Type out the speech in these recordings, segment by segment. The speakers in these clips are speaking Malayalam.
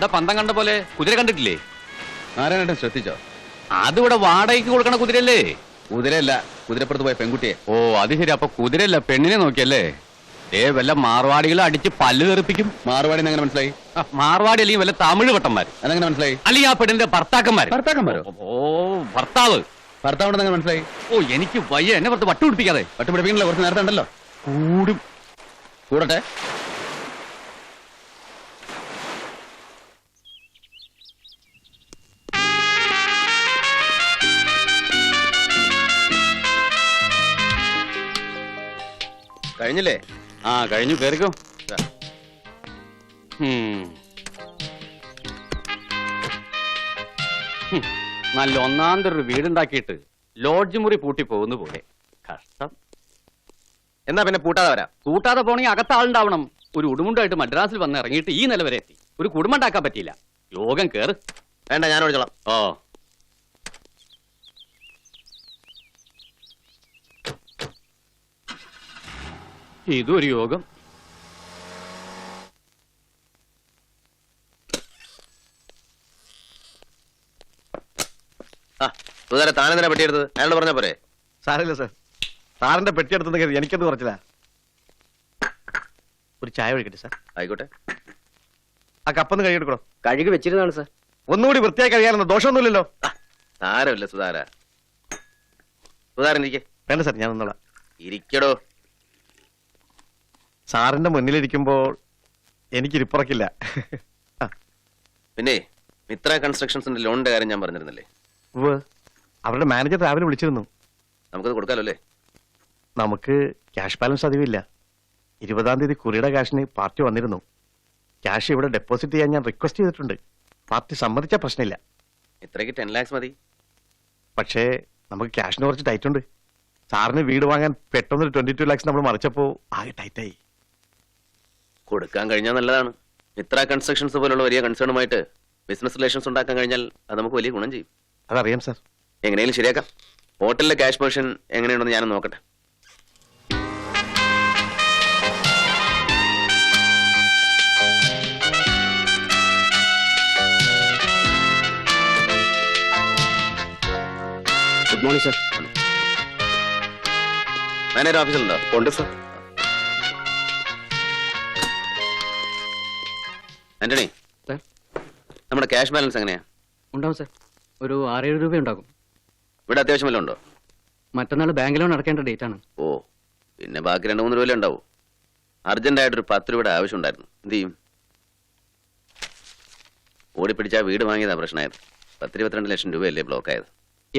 എന്താ പന്തം കണ്ട പോലെ കുതിര കണ്ടിട്ടില്ലേ? നാരായണേട്ടൻ ശ്രദ്ധിച്ചോ? അതിവിടെ വാടകയ്ക്ക് കൊടുക്കണ കുതിരയല്ലേ? കുതിരയല്ല, കുതിരപ്പുറത്ത് പോയ പെൺകുട്ടിയെ. ഓ അത് ശരി. അപ്പൊ കുതിരയല്ല, പെണ്ണിനെ നോക്കിയല്ലേ? വല്ല മാർവാടികളെ അടിച്ച് പല്ല് തെറിപ്പിക്കും. മാർവാടി എങ്ങനെ മനസ്സിലായി? മാർവാടി അല്ലെങ്കിൽ വല്ല തമിഴ് വട്ടന്മാർ. അതെങ്ങനെ മനസ്സിലായി? അല്ലെങ്കിൽ ആ പെണ്ണിന്റെ ഭർത്താക്കന്മാരോ? ഓ ഭർത്താവുണ്ടെന്ന് മനസ്സിലായി? ഓ എനിക്ക് വയ്യ, എന്നെ പുറത്ത് വട്ടു പിടിപ്പിക്കാതെ. വട്ടു പിടിപ്പിക്കണല്ലോ, കുറച്ച് നേരത്തെ ഉണ്ടല്ലോ. കൂടട്ടെ. കഴിഞ്ഞില്ലേ? ആ കഴിഞ്ഞു, കേറിക്കോ. നല്ല ഒന്നാന്തരൊരു വീടുണ്ടാക്കിയിട്ട് ലോഡ്ജ് മുറി പൂട്ടി പോകുന്ന പോലെ. കഷ്ടം. എന്നാ പിന്നെ പൂട്ടാതെ വരാം. പൂട്ടാതെ പോണെങ്കിൽ അകത്ത് ആളുണ്ടാവണം. ഒരു ഉടുമുണ്ടായിട്ട് മദ്രാസിൽ വന്ന് ഇറങ്ങിയിട്ട് ഈ നില വരെ എത്തി. ഒരു കുടുംബം ഉണ്ടാക്കാൻ പറ്റിയില്ല. യോഗം കേറ്. വേണ്ട, ഞാൻ ഓടിച്ചോളാം. ഓ ഇതും ഒരു യോഗം. താനെന്തിനാ പെട്ടിയെടുത്തത്? അയാളോട് പറഞ്ഞ പോരെ? സാറില്ല സാർ, സാറിന്റെ പെട്ടിയെടുത്തെന്ന് കരുതി എനിക്കെന്ത് കുറച്ചില്ല. ഒരു ചായ ഒഴിക്കട്ടെ സാർ? ആയിക്കോട്ടെ. ആ കപ്പൊന്ന് കഴുകിയെടുക്കണോ? കഴുകി വെച്ചിരുന്നാണ് സാർ. ഒന്നുകൂടി വൃത്തിയായി കഴിയാനൊന്നും ദോഷമൊന്നുമില്ലല്ലോ. സാരമില്ല സുധാര. സുധാരൻ ഇരിക്കേ. വേണ്ട സാർ, ഞാൻ ഒന്നോളാം. ഇരിക്കടോ. സാറിന്റെ മുന്നിലിരിക്കുമ്പോൾ എനിക്കിരിപ്പുറക്കില്ല. പിന്നെ മിത്ര കൺസ്ട്രക്ഷൻസിന്റെ ലോണിന്റെ കാര്യം ഞാൻ പറഞ്ഞിരുന്നില്ലേ? അവരുടെ മാനേജർ രാവിലെ വിളിച്ചിരുന്നു. നമുക്കത് കൊടുക്കാലോ അല്ലേ? നമുക്ക് ക്യാഷ് ബാലൻസ് അധികമില്ല. 20-ാം തീയതി കുറിയുടെ ക്യാഷിന് പാർട്ടി വന്നിരുന്നു. ക്യാഷ് ഇവിടെ ഡെപ്പോസിറ്റ് ചെയ്യാൻ ഞാൻ റിക്വസ്റ്റ് ചെയ്തിട്ടുണ്ട്. പാർട്ടി സമ്മതിച്ച പ്രശ്നമില്ല. ഇത്രയ്ക്ക് 10 lakhs മതി. പക്ഷേ നമുക്ക് ക്യാഷിന് കുറച്ച് ടൈറ്റ് ഉണ്ട്. സാറിന് വീട് വാങ്ങാൻ പെട്ടെന്നൊരു 22 lakhs നമ്മൾ മറിച്ചപ്പോ ആകെ ടൈറ്റായി. കൊടുക്കാൻ കഴിഞ്ഞാൽ നല്ലതാണ്. മിത്ര കൺസ്ട്രക്ഷൻസ് പോലുള്ള വലിയ കൺസേണുമായിട്ട് ബിസിനസ് റിലേഷൻസ് ഉണ്ടാക്കാൻ കഴിഞ്ഞാൽ അത് നമുക്ക് വലിയ ഗുണം ചെയ്യും. അതറിയാം സാർ. എങ്ങനെയും ശരിയാക്കാം. ഹോട്ടലിലെ ക്യാഷ് പൊസിഷൻ എങ്ങനെയുണ്ടെന്ന് ഞാനും നോക്കട്ടെ. Good morning sir. മാനേജർ ഓഫീസിലുണ്ടോ? ഉണ്ട് സർ. ആന്റണി, നമ്മുടെ ക്യാഷ് ബാലൻസ് എങ്ങനെയാ? ഉണ്ടാവും സർ. ഒരു 6-7 രൂപ ഉണ്ടാകും. ഇവിടെ അത്യാവശ്യം വല്ലതും ഉണ്ടോ? മറ്റന്നാൾ ബാങ്ക് ലോൺ അടക്കേണ്ട ഡേറ്റ് ആണ്. ഓ, പിന്നെ ബാക്കി 2-3 രൂപ ഉണ്ടാവും. അർജന്റായിട്ടൊരു 10 രൂപയുടെ ആവശ്യം ഉണ്ടായിരുന്നു. എന്ത് ചെയ്യും? ഓടിപ്പിടിച്ചാ വീട് വാങ്ങിയതാ പ്രശ്നമായത്. 10-22 ലക്ഷം രൂപയല്ലേ ബ്ലോക്ക് ആയത്.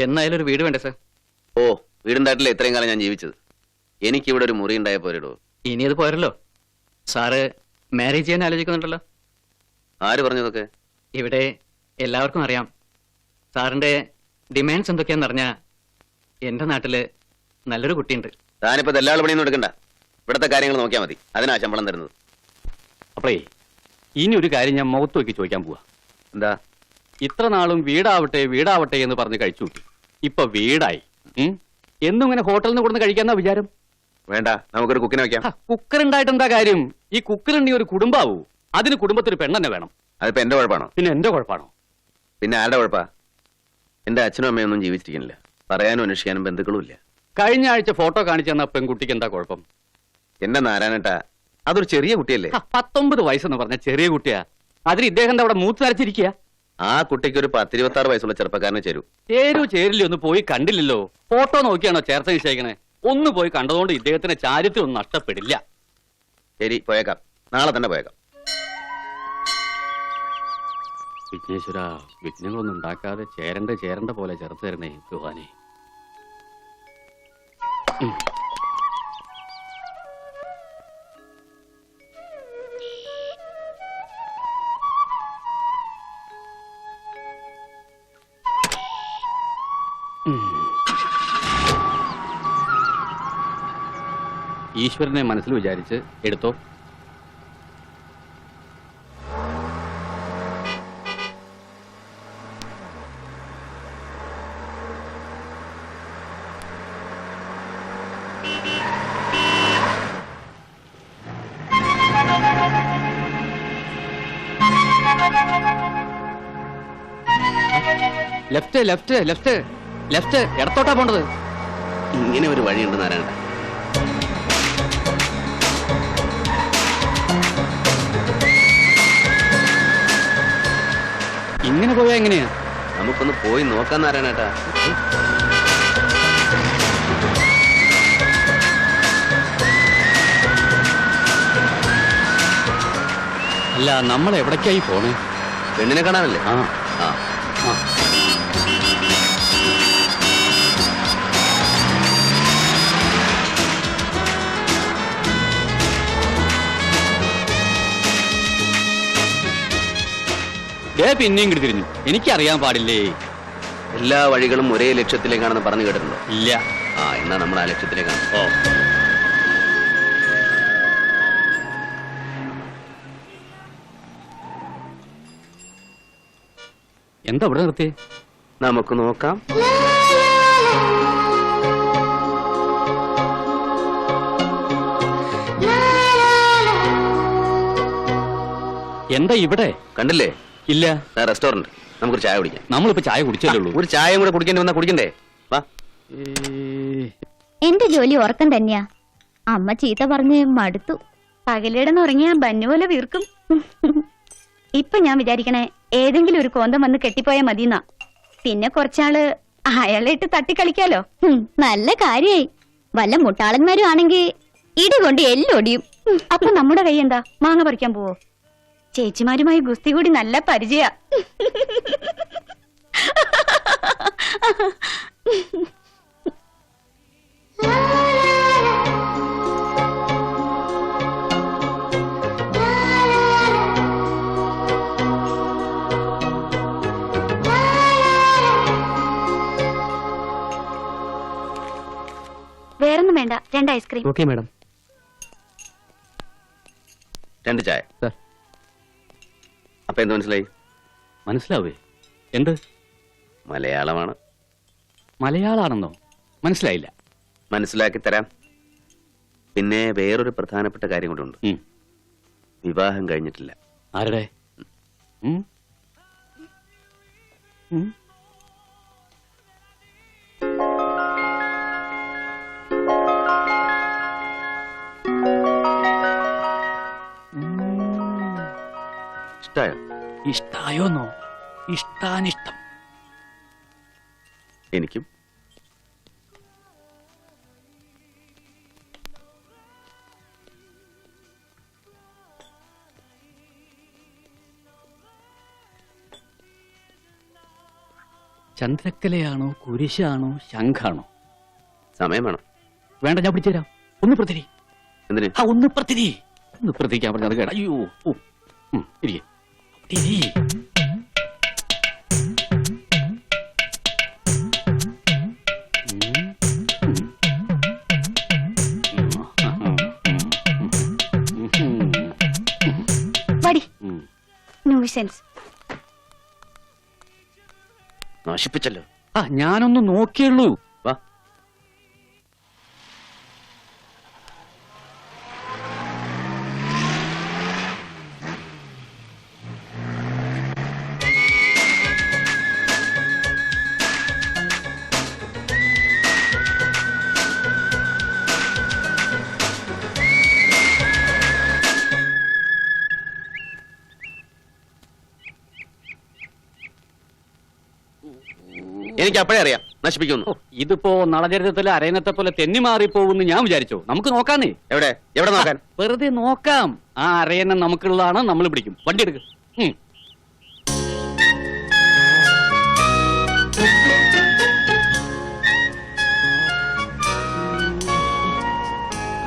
എന്നായാലും ഒരു വീട് വേണ്ടേ സർ? ഓ, വീടുണ്ടായിട്ടില്ല ഇത്രയും കാലം ഞാൻ ജീവിച്ചത്. എനിക്കിവിടെ ഒരു മുറി ഉണ്ടായ പോരടോ. ഇനി അത് പോരല്ലോ. സാറ് മാരേജ് ചെയ്യാൻ ആലോചിക്കുന്നുണ്ടല്ലോ. ആര് പറഞ്ഞതൊക്കെ? ഇവിടെ എല്ലാവർക്കും അറിയാം. സാറിന്റെ ഡിമാൻഡ്സ് എന്തൊക്കെയാന്ന് അറിഞ്ഞാ എന്റെ നാട്ടില് നല്ലൊരു കുട്ടിയുണ്ട്. താനിപ്പോ ദല്ലാൾ പണിയൊന്നും എടുക്കണ്ട. ഇവിടത്തെ കാര്യങ്ങൾ നോക്കിയാൽ മതി. അതിനാ ശമ്പളം തരുന്നത്. അപ്പേ ഇനി ഒരു കാര്യം ഞാൻ മുഖത്ത് നോക്കി ചോദിക്കാൻ പോവാ. എന്താ? ഇത്ര നാളും വീടാവട്ടെ വീടാവട്ടെ എന്ന് പറഞ്ഞ് കഴിച്ചു കൂട്ടി. ഇപ്പൊ വീടായി. എന്നും ഇങ്ങനെ ഹോട്ടലിൽ നിന്ന് കൊടുന്ന് കഴിക്കാന്നാ വിചാരം? വേണ്ട, നമുക്കൊരു കുക്കിനെ വെക്കാം. കുക്കർ ഉണ്ടായിട്ട് എന്താ കാര്യം? ഈ കുക്കറിന് ഒരു കുടുംബാവൂ. അതിന് കുടുംബത്തിന് പെണ്ണെന്നെ വേണം. അതിപ്പോ എന്റെ കുഴപ്പമാണോ? പിന്നെ എന്റെ കുഴപ്പമാണോ? പിന്നെ ആരുടെ കുഴപ്പാ? എന്റെ അച്ഛനും അമ്മയൊന്നും ജീവിച്ചിരിക്കുന്നില്ല. പറയാനും അന്വേഷിക്കാനും ബന്ധുക്കളും ഇല്ല. കഴിഞ്ഞ ആഴ്ച ഫോട്ടോ കാണിച്ചു തന്ന പെൺകുട്ടിക്ക് എന്താ കുഴപ്പം? എന്റെ നാരായണേട്ടാ, അതൊരു ചെറിയ കുട്ടിയല്ലേ? 19 വയസ്സെന്ന് പറഞ്ഞ ചെറിയ കുട്ടിയാ. അതിന് ഇദ്ദേഹം അവിടെ മൂത്ത് നരച്ചിരിക്കുക. ആ കുട്ടിക്ക് ഒരു 10-26 വയസ്സുള്ള ചെറുപ്പക്കാരനെ ചേരൂ. ചേരില്ല ഒന്ന് പോയി കണ്ടില്ലല്ലോ. ഫോട്ടോ നോക്കിയാണോ ചേർത്ത് നിശ്ചയിക്കണേ? ഒന്ന് പോയി കണ്ടതുകൊണ്ട് ഇദ്ദേഹത്തിന്റെ ചാരിത്രം ഒന്നും നഷ്ടപ്പെടില്ല. ശരി, പോയേക്കാം. നാളെ തന്നെ പോയേക്കാം. വിഘ്നേശ്വര, വിഘ്നങ്ങളൊന്നും ഉണ്ടാക്കാതെ ചേരണ്ട പോലെ ചേർത്ത് തരണേ ഭഗവാനെ. ഈശ്വരനെ മനസ്സിൽ വിചാരിച്ച് എടുത്തോ. ലെഫ്റ്റ് ലെഫ്റ്റ് ലെഫ്റ്റ് ലെഫ്റ്റ് ഇടത്തോട്ടാ പോണ്ടത്. ഇങ്ങനെ ഒരു വഴിയുണ്ട് നാരായണ. ഇങ്ങനെ പോയാ എങ്ങനെയാ? നമുക്കൊന്ന് പോയി നോക്കാൻ നാരായണേട്ടാ. അല്ല, നമ്മൾ എവിടേക്കായി പോണേ? പെണ്ണിനെ കാണാനല്ലേ? ആ ആ ആ. പിന്നെയും കിട്ടി തിരിഞ്ഞു. എനിക്കറിയാൻ പാടില്ലേ? എല്ലാ വഴികളും ഒരേ ലക്ഷ്യത്തിലേക്കാണെന്ന് പറഞ്ഞു കേട്ടിട്ടുണ്ടോ? ഇല്ല. ആ, എന്നാ നമ്മൾ ആ ലക്ഷ്യത്തിലേക്കാണ്. ഓ, എന്താ ഇവിടെ നിർത്തി? നമുക്ക് നോക്കാം. എന്താ ഇവിടെ? കണ്ടില്ലേ? ഇല്ല. റെസ്റ്റോറന്റ്. നമുക്കൊരു ചായ കുടിക്കാം. നമ്മളിപ്പോ ചായ കുടിച്ചല്ലേ ഉള്ളൂ. ഒരു ചായയും കൂടെ കുടിക്കേണ്ടി വന്നാ കുടിക്കണ്ടേ? വാ. എന്റെ ജോലി ഉറക്കം തന്നെയാ. അമ്മ ചീത്ത പറഞ്ഞ് മടുത്തു. പകലിടന്നുറങ്ങിയ ബന്നു പോലെ വീർക്കും. ഇപ്പൊ ഞാൻ വിചാരിക്കണേ ഏതെങ്കിലും ഒരു കോന്തം വന്ന് കെട്ടിപ്പോയാ മതിന്നാ. പിന്നെ കുറച്ചാള് അയാളെ ഇട്ട് തട്ടിക്കളിക്കാലോ. നല്ല കാര്യായി. വല്ല മുട്ടാളന്മാരും ആണെങ്കി ഇടി കൊണ്ട് എല്ലൊടിയും. അപ്പൊ നമ്മുടെ കൈ എന്താ? മാങ്ങ പറിക്കാൻ പോവോ? ചേച്ചിമാരുമായി ഗുസ്തി കൂടി നല്ല പരിചയ. വേറൊന്നും വേണ്ട, 2 ഐസ്ക്രീം. Okay madam. 2 ചായ. സർ. അപ്പൊ എന്ത് മനസ്സിലായി? മനസ്സിലാവേ? എന്ത്? മലയാളമാണ്. മലയാളാണെന്നോ? മനസ്സിലായില്ല. മനസ്സിലാക്കി തരാം. പിന്നെ വേറൊരു പ്രധാനപ്പെട്ട കാര്യം കൂടെ ഉണ്ട്. വിവാഹം കഴിഞ്ഞിട്ടില്ല. ആരുടെ? ഇഷ്ടായോ? ഇഷ്ടായോന്നോ? ഇഷ്ടാനിഷ്ടം. എനിക്കും. ചന്ദ്രക്കലയാണോ, കുരിശാണോ, ശംഖാണോ? സമയം വേണം. വേണ്ട, ഞാൻ പിടിച്ചുതരാം. ഒന്ന് പ്രതിരി. എന്തിന്? ഒന്ന് പ്രതിരി. ഒന്ന് പ്രതിക്കാൻ പറഞ്ഞത് കേട്ട. അയ്യോ. ഇരിക്കെ. നശിപ്പിച്ചല്ലോ. ഞാനൊന്ന് നോക്കിയുള്ളൂ. വാ. എനിക്ക് അപ്പോഴേ അറിയാം നശിപ്പിക്കുന്നു. ഇതിപ്പോ നളചരിതത്തിലെ അരയനത്തെ പോലെ തെന്നി മാറിപ്പോകുന്നു ഞാൻ വിചാരിച്ചു. നമുക്ക് നോക്കാന്നേ. എവിടെ എവിടെ നോക്കാൻ? വെറുതെ നോക്കാം. ആ അരയനം നമുക്കുള്ളതാണ്. നമ്മൾ പിടിക്കും. വണ്ടി എടുക്ക്.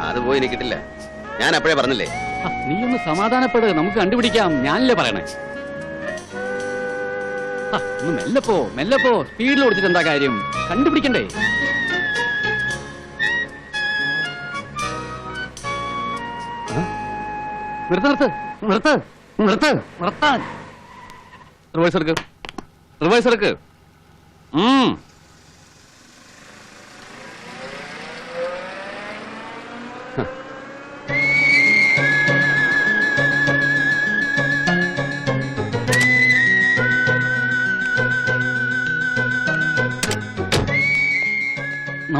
അത് പോയി എനിക്ക് കിട്ടില്ല. ഞാൻ അപ്പോഴേ പറഞ്ഞില്ലേ. നീ ഒന്ന് സമാധാനപ്പെട്. നമുക്ക് കണ്ടുപിടിക്കാം. ഞാനല്ലേ പറയണേ. ഒന്ന് മെല്ലപ്പോ. സ്പീഡിൽ ഓടിച്ചിട്ട് എന്താ കാര്യം? കണ്ടുപിടിക്കണ്ടേ? നിർത്താൻ. റിവേഴ്സ് എടുക്ക്.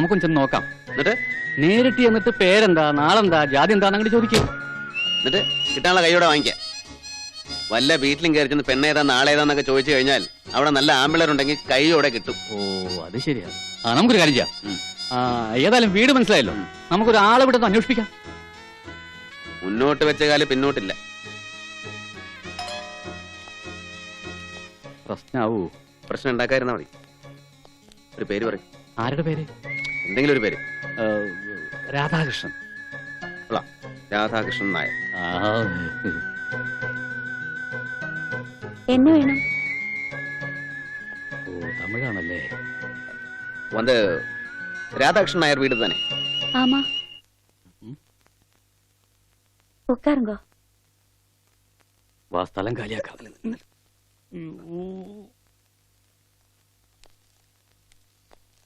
നമുക്കൊന്ന് ചെന്ന് നോക്കാം. എന്നിട്ട് നേരിട്ട് എന്നിട്ട് പേരെന്താ, നാളെന്താ, ജാതി എന്താന്ന് അങ്ങോട്ട് ചോദിക്കും. എന്നിട്ട് കിട്ടാനുള്ള കൈയോടെ വാങ്ങിക്കാം. വല്ല വീട്ടിലും കയറി ചെന്ന് പെണ്ണേതാ നാളേതാന്നൊക്കെ ചോദിച്ചു കഴിഞ്ഞാൽ അവിടെ നല്ല ആമ്പിളരുണ്ടെങ്കിൽ കൈയോടെ കിട്ടും. ഓ അത് ശരിയാ. നമുക്കൊരു കാര്യം ചെയ്യാം. ഉം. ഏതായാലും വീട് മനസ്സിലായല്ലോ, നമുക്കൊരു ആളെ ഇവിടെ ഒന്ന് അന്വേഷിപ്പിക്കാം. മുന്നോട്ട് വെച്ച കാല് പിന്നോട്ടില്ല. പ്രശ്നാവൂ. പ്രശ്നം ഉണ്ടാക്കാതിരുന്നാ മതി. ഒരു പേര് പറയും. ആരുടെ പേര്? എന്തെങ്കിലും ഒരു പേര്. രാധാകൃഷ്ണൻ. കൊള്ളാം. രാധാകൃഷ്ണൻ നായർ. എന്നെ വേണം. ഓ തമിഴാണല്ലേ. വന്ന് രാധാകൃഷ്ണൻ നായർ വീട് തന്നെ. ആമാ ഉക്കാറുങ്കോ. വാ സ്ഥലം കാലിയാക്കാം.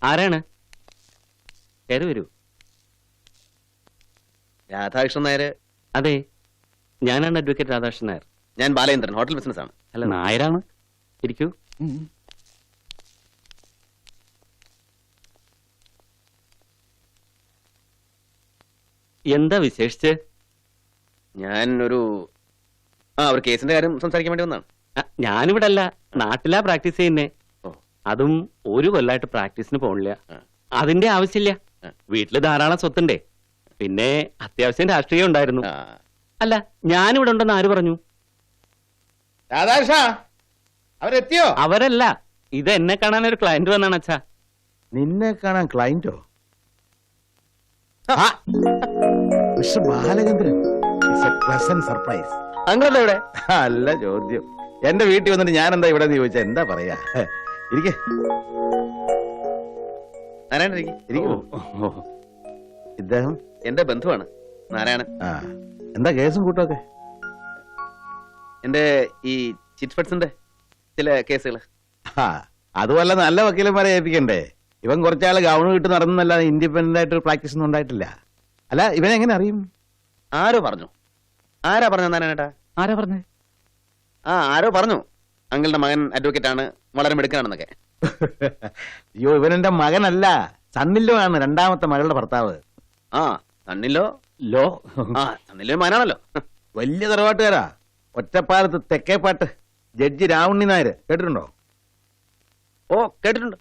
ആരാണ്? കയറി വരൂ. രാധാകൃഷ്ണൻ നായർ. അതെ, ഞാനാണ് അഡ്വക്കേറ്റ് രാധാകൃഷ്ണൻ നായർ. ഞാൻ ബാലേന്ദ്രൻ, ഹോട്ടൽ ബിസിനസ് ആണ്. അല്ല, നായരാണ്. ഇരിക്കൂ. എന്താ വിശേഷിച്ച്? ഞാൻ ഒരു കേസിന്റെ കാര്യം സംസാരിക്കാൻ വേണ്ടി വന്നാണ്. ഞാനിവിടെ അല്ല, നാട്ടിലാ പ്രാക്ടീസ് ചെയ്യുന്നേ. ഓ. അതും ഒരു കൊല്ലായിട്ട് പ്രാക്ടീസിന് പോണില്ല. ആ. അതിന്റെ ആവശ്യമില്ല. ആ. വീട്ടില് ധാരാളം സ്വത്തുണ്ടേ. പിന്നെ അത്യാവശ്യം രാഷ്ട്രീയം ഉണ്ടായിരുന്നു. ആ. അല്ല, ഞാനിവിടെ ഉണ്ടെന്ന് ആര് പറഞ്ഞു? രാധാകൃഷ്ണ അവരെത്തിയോ? അവരല്ല, ഇത് എന്നെ കാണാൻ ഒരു ക്ലയന്റ് വന്നാണ് അച്ഛാ. നിന്നെ കാണാൻ ക്ലയന്റോ? Mister Balachandran, surprise. അങ്ങളല്ലേ ഇവിടെ? അല്ല ചോദ്യം. എന്റെ വീട്ടിൽ വന്നിട്ട് ഞാൻ എന്താ ഇവിടെ ചോദിച്ചാ എന്താ പറയാ? ഇരിക്കെ നാരായണൻ. ഇദ്ദേഹം എന്റെ ബന്ധുവാണ് നാരായണൻ. ആ എന്താ കേസും കൂട്ടൊക്കെ? എന്റെ ഈ ചിറ്റ് ഫണ്ട്സിന്റെ ചില കേസുകൾ. അതുമല്ല, നല്ല വക്കീലന്മാരെ ഏൽപ്പിക്കണ്ടേ? ഇവൻ കുറച്ചാള് ഗൗണ് കിട്ടി നടന്നല്ലാതെ ഇൻഡിപെൻഡന്റ് ആയിട്ട് പ്രാക്ടീസ് ഒന്നും ഉണ്ടായിട്ടില്ല. അല്ല, ഇവനെങ്ങനെ അറിയും? ആരോ പറഞ്ഞു. ആരാ പറഞ്ഞു നാരായണേട്ടാ? ആരാ പറഞ്ഞേ? ആരോ പറഞ്ഞു അങ്കിളുടെ മകൻ അഡ്വക്കേറ്റ് ആണ്, വളരെ മിടുക്കനാണെന്നൊക്കെ. അയ്യോ, ഇവനെന്റെ മകനല്ല, സണ്ണില്ലോ ആണ്, രണ്ടാമത്തെ മകളുടെ ഭർത്താവ്. സണ്ണിലോ ലോ. സണ്ണിലോ മകനാണല്ലോ. വലിയ തറവാട്ടുകാരാ. ഒറ്റപ്പാലത്ത് തെക്കേപ്പാട്ട് ജഡ്ജി രാവുണ്ണി നായർ കേട്ടിട്ടുണ്ടോ? ഓ കേട്ടിട്ടുണ്ട്.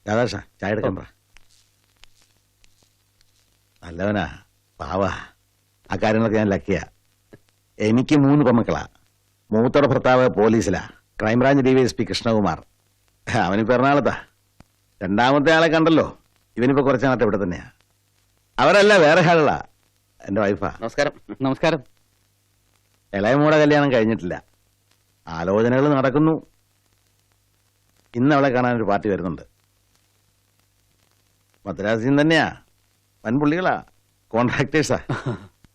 രാധാകൃഷ്ണ ചായ എടുക്കാൻ പറ. നല്ലവനാ, പാവാ. ആ കാര്യങ്ങളൊക്കെ ഞാൻ ലക്കിയാ. എനിക്ക് 3 പെമ്മക്കളാ. മൂത്തോടെ ഭർത്താവ് പോലീസിലാ, ക്രൈംബ്രാഞ്ച് DYSP കൃഷ്ണകുമാർ. അവനിപ്പോ എറണാകുളത്താ. രണ്ടാമത്തെ ആളെ കണ്ടല്ലോ, ഇവനിപ്പോ കുറച്ചാളത്തെ ഇവിടെ തന്നെയാ. അവരല്ല, വേറെ ആളുകളാ. എന്റെ വൈഫാ. നമസ്കാരം. നമസ്കാരം. ഇളയമോടെ കല്യാണം കഴിഞ്ഞിട്ടില്ല, ആലോചനകൾ നടക്കുന്നു. ഇന്ന് അവളെ കാണാൻ ഒരു പാർട്ടി വരുന്നുണ്ട്. മദ്രാസിൽ തന്നെയാ, വൻപുള്ളികളാ, കോൺട്രാക്ടേഴ്സാ.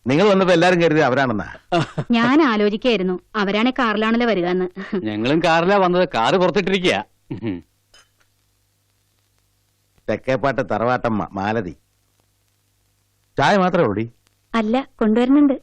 നിങ്ങൾ വന്നപ്പോ എല്ലാരും കരുതി അവരാണെന്നാ. ഞാൻ ആലോചിക്കായിരുന്നു അവരാണെ കാറിലാണല്ലോ വരിക എന്ന്. ഞങ്ങളും കാറിലാ വന്നത്. കാറ് പുറത്തിട്ടിരിക്കുക. തെക്കേപ്പാട്ട് തറവാട്ടമ്മ മാലതി. ചായ മാത്രമേ ഓടി? അല്ല, കൊണ്ടുവരുന്നുണ്ട്.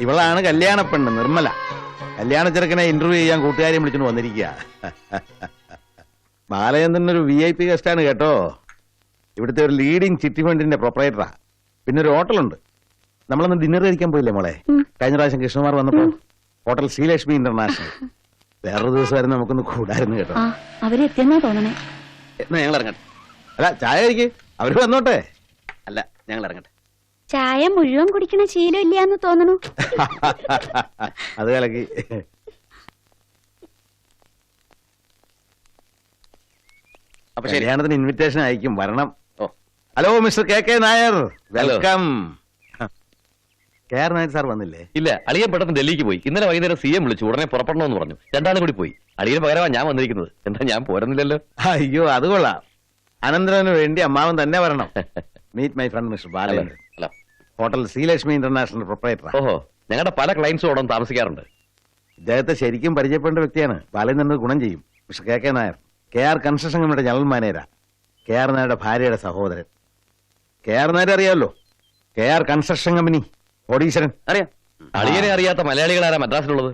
ഇവളാണ് കല്യാണ പെണ്ണ് നിർമ്മല. കല്യാണ ചെറുക്കനെ ഇന്റർവ്യൂ ചെയ്യാൻ കൂട്ടുകാരെ വിളിച്ചോണ്ട് വന്നിരിക്കുക. ബാലചന്ദ്രൻ ഒരു VIP ഗസ്റ്റാണ് കേട്ടോ. ഇവിടുത്തെ ഒരു ലീഡിംഗ് ചിട്ടി ഫണ്ടിന്റെ പ്രൊപ്പറേറ്ററാ. പിന്നെ ഒരു ഹോട്ടലുണ്ട്. നമ്മളൊന്ന് ഡിന്നർ കഴിക്കാൻ പോയില്ലേ മോളെ? കഴിഞ്ഞ പ്രാവശ്യം കൃഷ്ണകുമാർ വന്നപ്പോ ഹോട്ടൽ ശ്രീലക്ഷ്മി ഇന്റർനാഷണൽ. വേറൊരു ദിവസം വരുന്ന നമുക്കൊന്ന് കൂടായിരുന്നു കേട്ടോ. അവരെത്തിയെന്നാ തോന്നണേ. എന്നാ ഞങ്ങൾ ഇറങ്ങട്ടെ. അല്ല, ചായ കഴിക്ക്, അവര് വന്നോട്ടെ. അല്ല, ഞങ്ങൾ ഇറങ്ങട്ടെ. ചായ മുഴുവൻ കുടിക്കണ ശീലം ഇല്ലാന്ന് തോന്നണു. അത് കലക്കി. അപ്പൊ ശരി. കല്യാണത്തിന് ഇൻവിറ്റേഷൻ അയക്കും, വരണം. ഓ. Hello mister KK Nair, welcome. KR Nair sir വന്നില്ലേ? ഇല്ല, അളിയൻ പെട്ടെന്ന് ഡൽഹിക്ക് പോയി. ഇന്നലെ വൈകുന്നേരം CM വിളിച്ചു, ഉടനെ പുറപ്പെടണമെന്ന് പറഞ്ഞു. രണ്ടാളും കൂടി പോയി. അളിയന് പകരമാണ് ഞാൻ വന്നിരിക്കുന്നത്. എന്താ ഞാൻ പോരുന്നില്ലല്ലോ? അയ്യോ, അത് കൊള്ളാം. അനന്തരന് വേണ്ടി അമ്മാവൻ തന്നെ വരണം. Meet my friend mister Balachandran, hello. Hotel Sreelakshmi international proprietor. ഓഹോ, ഞങ്ങളുടെ പല ക്ലയൻസും അവിടെ താമസിക്കാറുണ്ട്. ഇദ്ദേഹത്തെ ശരിക്കും പരിചയപ്പെടേണ്ട വ്യക്തിയാണ്. ബാലചന്ദ്രന് ഗുണം ചെയ്യും. Mister KK Nair, KR construction കമ്പനിയുടെ ജനറൽ മാനേജരാ. കെ ആർ നായരുടെ ഭാര്യയുടെ സഹോദരൻ. കെ ആർ നായർ അറിയാമല്ലോ, കെ ആർ കൺസ്ട്രക്ഷൻ കമ്പനി കോടീശ്വരൻ. അറിയാം. അളിയനെ അറിയാത്ത മലയാളികളാരാ മദ്രാസിലുള്ളത്?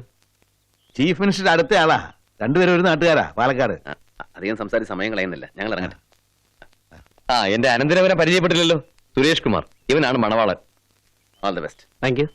ചീഫ് മിനിസ്റ്ററുടെ അടുത്ത ആളാ. രണ്ടുപേരും ഒരു നാട്ടുകാരാ, പാലക്കാട്. അധികം സംസാരിച്ച് സമയം കളയുന്നില്ല, ഞങ്ങൾ ഇറങ്ങട്ടെ. എന്റെ അനന്തരവനെ പരിചയപ്പെട്ടില്ലല്ലോ, സുരേഷ് കുമാർ. ഇവനാണ് മണവാളൻ. All the best. Thank you.